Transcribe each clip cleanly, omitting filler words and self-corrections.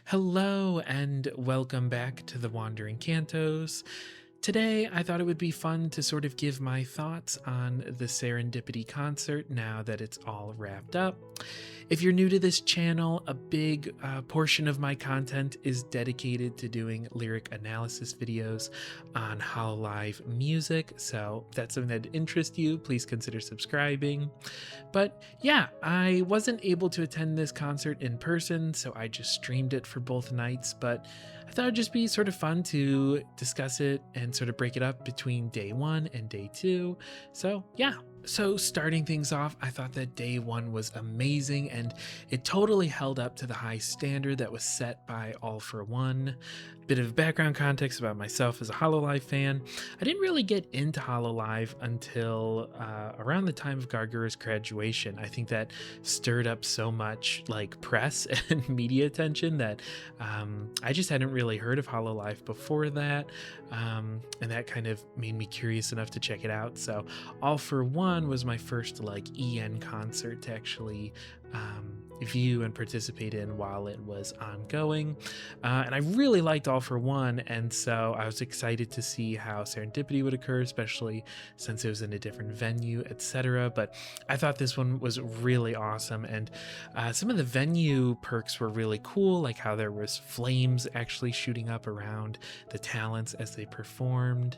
Hello and welcome back to the Wandering Cantos. Today, I thought it would be fun to sort of give my thoughts on the Serendipity concert now that it's all wrapped up. If you're new to this channel, a big portion of my content is dedicated to doing lyric analysis videos on Hololive music, so if that's something that interests you, please consider subscribing. But yeah, I wasn't able to attend this concert in person, so I just streamed it for both nights, but I thought it'd just be sort of fun to discuss it and sort of break it up between day one and day two. So yeah. So starting things off, I thought that day one was amazing and it totally held up to the high standard that was set by All for One. Bit of background context about myself as a Hololive fan. I didn't really get into Hololive until around the time of Gargura's graduation. I think that stirred up so much like press and media attention that I just hadn't really heard of Hololive before that. And that kind of made me curious enough to check it out. So All for One was my first like EN concert to actually view and participate in while it was ongoing, and I really liked All for One, and so I was excited to see how Serendipity would occur, especially since it was in a different venue, etc. But I thought this one was really awesome, and some of the venue perks were really cool, like how there was flames actually shooting up around the talents as they performed.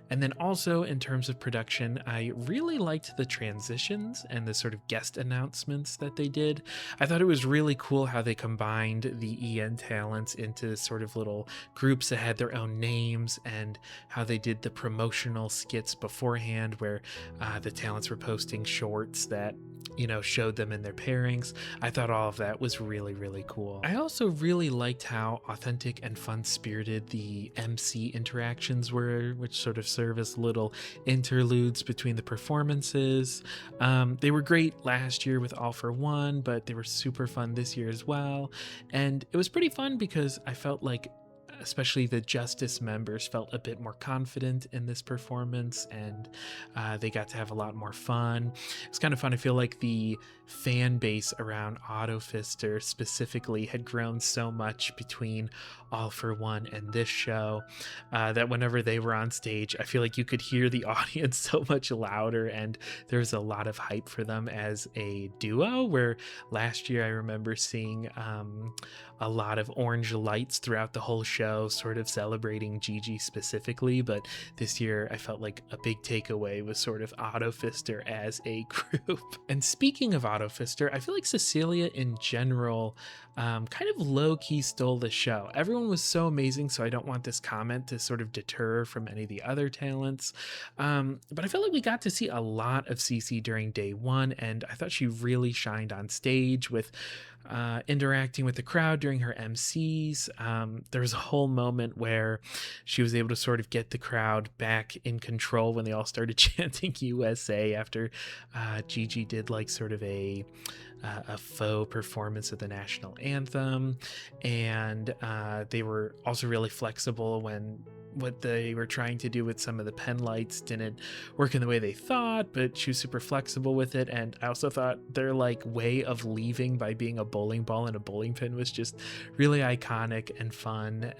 And then also in terms of production, I really liked the transitions and the sort of guest announcements that they did. I thought it was really cool how they combined the EN talents into sort of little groups that had their own names, and how they did the promotional skits beforehand where the talents were posting shorts that showed them in their pairings. I thought all of that was really, really cool. I also really liked how authentic and fun-spirited the MC interactions were, which sort of serve as little interludes between the performances. They were great last year with All for One, but they were super fun this year as well. And it was pretty fun because I felt like especially the Justice members felt a bit more confident in this performance, and they got to have a lot more fun. It's kind of fun. I feel like the fan base around Autofister specifically had grown so much between All for One and this show that whenever they were on stage, I feel like you could hear the audience so much louder, and there was a lot of hype for them as a duo, where last year I remember seeing a lot of orange lights throughout the whole show, sort of celebrating Gigi specifically, but this year I felt like a big takeaway was sort of Autofister as a group. And speaking of Autofister, I feel like Cecilia in general kind of low-key stole the show. Everyone was so amazing, so I don't want this comment to sort of deter from any of the other talents, but I feel like we got to see a lot of Cece during day one, and I thought she really shined on stage with interacting with the crowd during her MCs. There was a whole moment where she was able to sort of get the crowd back in control when they all started chanting USA after Gigi did like sort of a faux performance of the national anthem, and they were also really flexible when what they were trying to do with some of the pen lights didn't work in the way they thought, but she was super flexible with it. And I also thought their like way of leaving by being a bowling ball and a bowling pin was just really iconic and fun.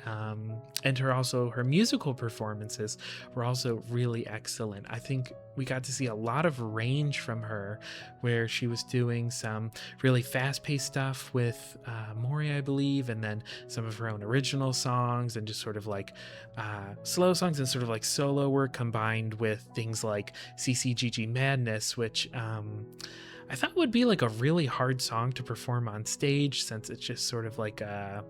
And her musical performances were also really excellent. I think we got to see a lot of range from her, where she was doing some really fast-paced stuff with Maury, I believe, and then some of her own original songs, and just sort of like slow songs and sort of like solo work combined with things like CCGG Madness, which I thought would be like a really hard song to perform on stage, since it's just sort of like a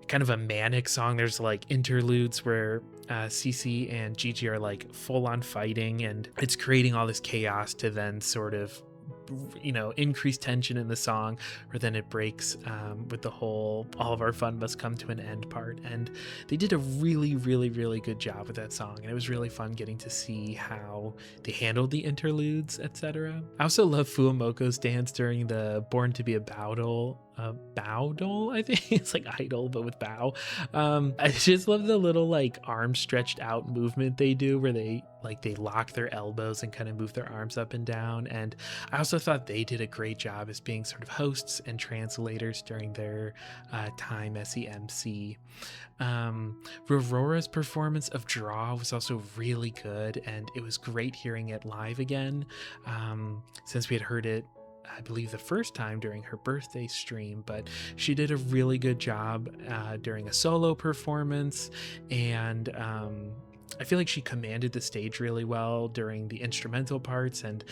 kind of a manic song. There's like interludes where Cece and Gigi are like full on fighting, and it's creating all this chaos to then sort of increase tension in the song, or then it breaks with the whole all of our fun must come to an end part. And they did a really, really, really good job with that song, and it was really fun getting to see how they handled the interludes, etc. I also love Fuamoko's dance during the Born to be a Bowdle I think it's like idol but with bow. I just love the little like arm stretched out movement they do, where they lock their elbows and kind of move their arms up and down. And I also thought they did a great job as being sort of hosts and translators during their time as the MC. Aurora's performance of Draw was also really good, and it was great hearing it live again, since we had heard it, I believe, the first time during her birthday stream. But she did a really good job during a solo performance, and I feel like she commanded the stage really well during the instrumental parts, and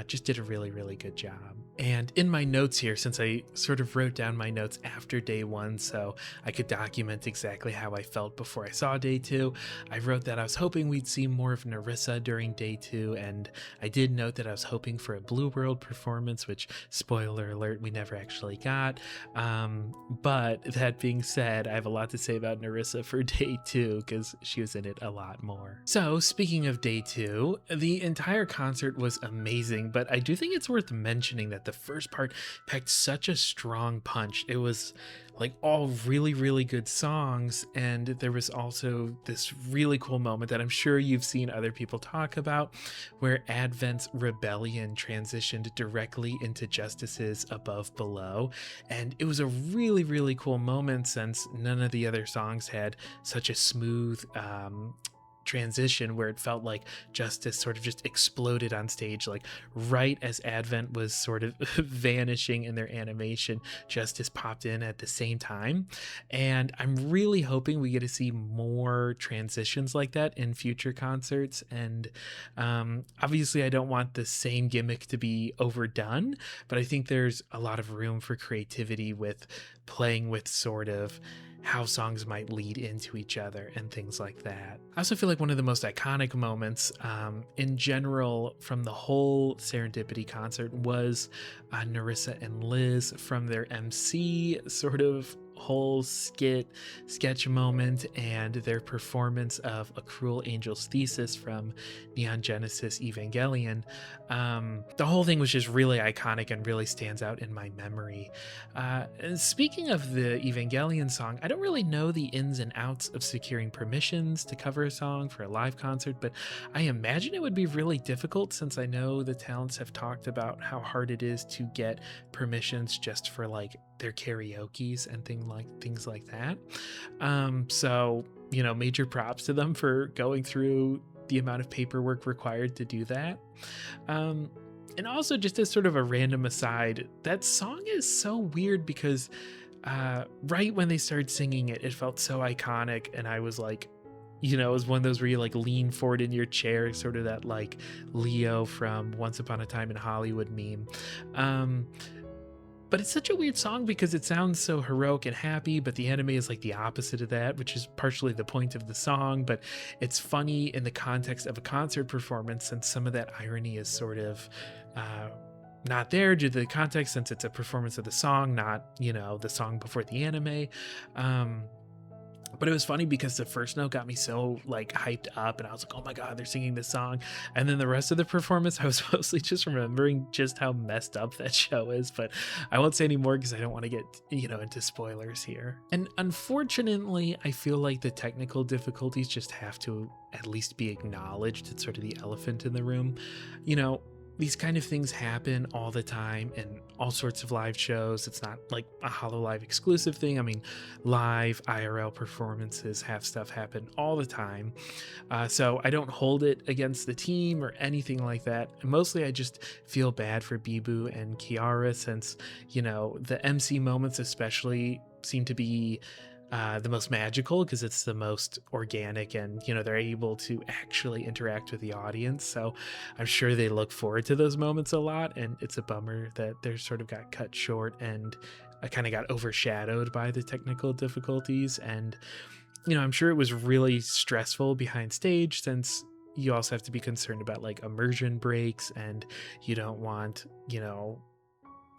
just did a really, really good job. And in my notes here, since I sort of wrote down my notes after day one so I could document exactly how I felt before I saw day two, I wrote that I was hoping we'd see more of Nerissa during day two, and I did note that I was hoping for a Blue World performance, which, spoiler alert, we never actually got. But that being said, I have a lot to say about Nerissa for day two because she was in it a lot more. So speaking of day two, the entire concert was amazing, but I do think it's worth mentioning that the first part packed such a strong punch. It was like all really, really good songs, and there was also this really cool moment that I'm sure you've seen other people talk about, where Advent's Rebellion transitioned directly into Justice's Above Below, and it was a really, really cool moment since none of the other songs had such a smooth transition where it felt like Justice sort of just exploded on stage. Like right as Advent was sort of vanishing in their animation, Justice popped in at the same time. And I'm really hoping we get to see more transitions like that in future concerts. And obviously I don't want the same gimmick to be overdone, but I think there's a lot of room for creativity with playing with sort of how songs might lead into each other and things like that. I also feel like one of the most iconic moments in general from the whole Serendipity concert was Nerissa and Liz from their MC sort of whole sketch moment and their performance of A Cruel Angel's Thesis from Neon Genesis Evangelion. The whole thing was just really iconic and really stands out in my memory. And speaking of the Evangelion song, I don't really know the ins and outs of securing permissions to cover a song for a live concert, but I imagine it would be really difficult since I know the talents have talked about how hard it is to get permissions just for like their karaoke's and things like that. So, you know, major props to them for going through the amount of paperwork required to do that. And also, just as sort of a random aside, that song is so weird because right when they started singing it, it felt so iconic, and I was like, you know, it was one of those where you like lean forward in your chair, sort of that like Leo from Once Upon a Time in Hollywood meme. But it's such a weird song because it sounds so heroic and happy, but the anime is like the opposite of that, which is partially the point of the song. But it's funny in the context of a concert performance, since some of that irony is sort of not there due to the context, since it's a performance of the song, not, you know, the song before the anime. But it was funny because the first note got me so like hyped up, and I was like, oh my god, they're singing this song. And then the rest of the performance, I was mostly just remembering just how messed up that show is, but I won't say any more because I don't want to get, you know, into spoilers here. And unfortunately, I feel like the technical difficulties just have to at least be acknowledged. It's sort of the elephant in the room. You know, these kind of things happen all the time in all sorts of live shows. It's not like a Hololive exclusive thing. I mean, live IRL performances have stuff happen all the time. So I don't hold it against the team or anything like that. Mostly I just feel bad for Bibu and Kiara, since, you know, the MC moments especially seem to be the most magical because it's the most organic, and, you know, they're able to actually interact with the audience. So I'm sure they look forward to those moments a lot, and it's a bummer that they're sort of got cut short and I kind of got overshadowed by the technical difficulties. And, you know, I'm sure it was really stressful behind stage, since you also have to be concerned about like immersion breaks, and you don't want, you know,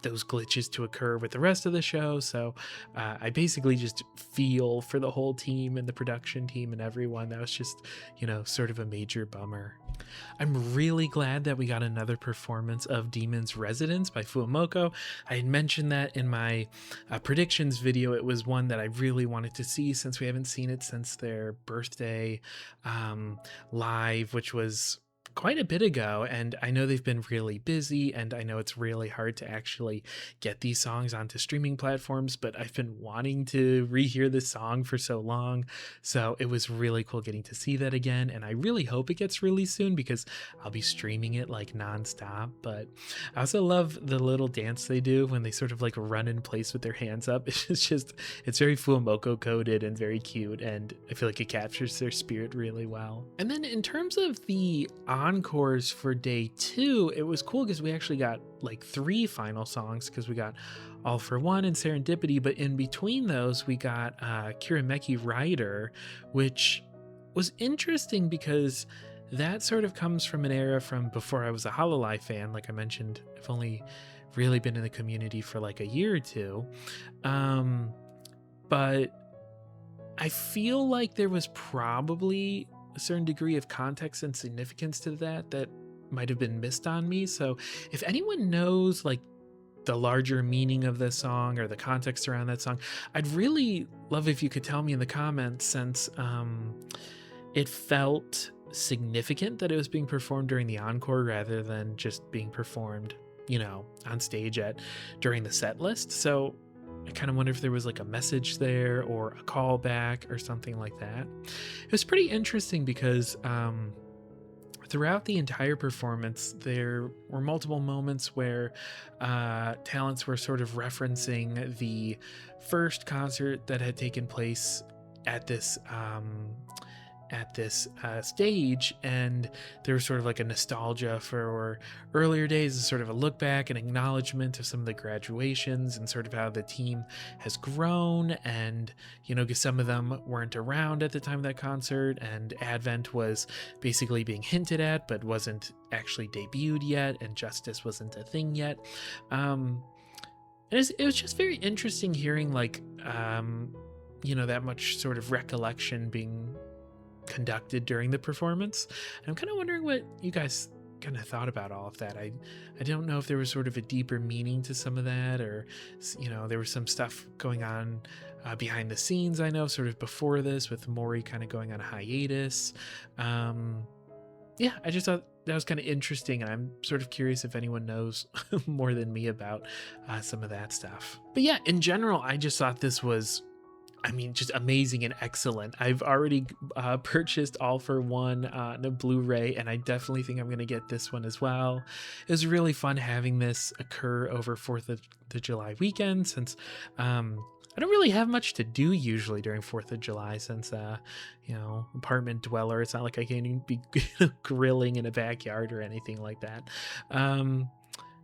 those glitches to occur with the rest of the show. So I basically just feel for the whole team and the production team and everyone. That was just, you know, sort of a major bummer. I'm really glad that we got another performance of Demon's Residence by Fuamoko. I had mentioned that in my predictions video. It was one that I really wanted to see, since we haven't seen it since their birthday live, which was quite a bit ago, and I know they've been really busy, and I know it's really hard to actually get these songs onto streaming platforms, but I've been wanting to rehear this song for so long. So it was really cool getting to see that again, and I really hope it gets released soon because I'll be streaming it like nonstop. But I also love the little dance they do when they sort of like run in place with their hands up. It's just, it's very Fuamoko coded and very cute, and I feel like it captures their spirit really well. And then in terms of the encores for day 2, it was cool because we actually got like 3 final songs, because we got All for One and Serendipity, but in between those we got Kirameki Rider, which was interesting because that sort of comes from an era from before I was a Hololive fan. Like I mentioned, I've only really been in the community for like a year or two. But I feel like there was probably a certain degree of context and significance to that might have been missed on me. So if anyone knows like the larger meaning of this song or the context around that song, I'd really love if you could tell me in the comments, since it felt significant that it was being performed during the encore rather than just being performed, on stage during the set list. So I kind of wonder if there was like a message there or a callback or something like that. It was pretty interesting because throughout the entire performance, there were multiple moments where talents were sort of referencing the first concert that had taken place at this stage, and there was sort of like a nostalgia for earlier days, sort of a look back and acknowledgement of some of the graduations and sort of how the team has grown. And because some of them weren't around at the time of that concert, and Advent was basically being hinted at but wasn't actually debuted yet, and Justice wasn't a thing yet. It was just very interesting hearing like that much sort of recollection being conducted during the performance. And I'm kind of wondering what you guys kind of thought about all of that. I don't know if there was sort of a deeper meaning to some of that, or there was some stuff going on behind the scenes, I know, sort of before this, with Mori kind of going on a hiatus. I just thought that was kind of interesting, and I'm sort of curious if anyone knows more than me about some of that stuff. But yeah, in general, I just thought this was, just amazing and excellent. I've already purchased All for One on a Blu-ray, and I definitely think I'm going to get this one as well. It was really fun having this occur over 4th of the July weekend, since I don't really have much to do usually during 4th of July, since apartment dweller. It's not like I can even be grilling in a backyard or anything like that.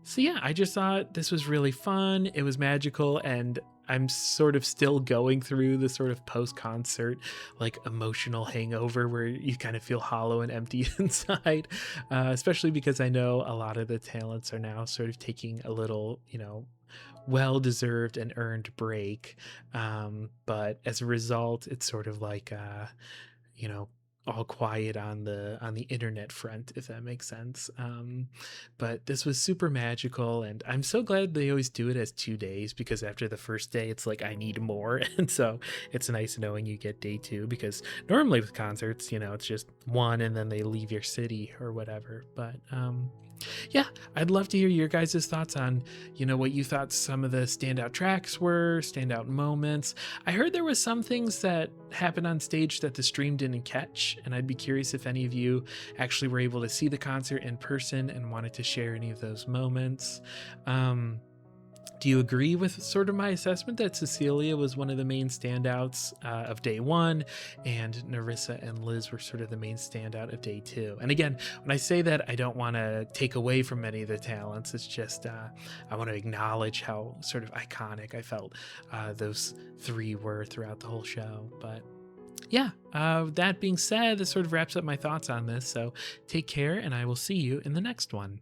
So yeah, I just thought this was really fun. It was magical, and I'm sort of still going through the sort of post-concert like emotional hangover where you kind of feel hollow and empty inside, especially because I know a lot of the talents are now sort of taking a little, well-deserved and earned break. But as a result, it's sort of like, all quiet on the internet front, if that makes sense. But this was super magical, and I'm so glad they always do it as 2 days, because after the first day it's like I need more. And so it's nice knowing you get day 2, because normally with concerts, it's just one and then they leave your city or whatever. But yeah, I'd love to hear your guys' thoughts on, what you thought some of the standout tracks were, standout moments. I heard there was some things that happened on stage that the stream didn't catch, and I'd be curious if any of you actually were able to see the concert in person and wanted to share any of those moments. Do you agree with sort of my assessment that Cecilia was one of the main standouts of day 1, and Narissa and Liz were sort of the main standout of day 2? And again, when I say that, I don't want to take away from any of the talents. It's just I want to acknowledge how sort of iconic I felt those 3 were throughout the whole show. But yeah, that being said, this sort of wraps up my thoughts on this. So take care, and I will see you in the next one.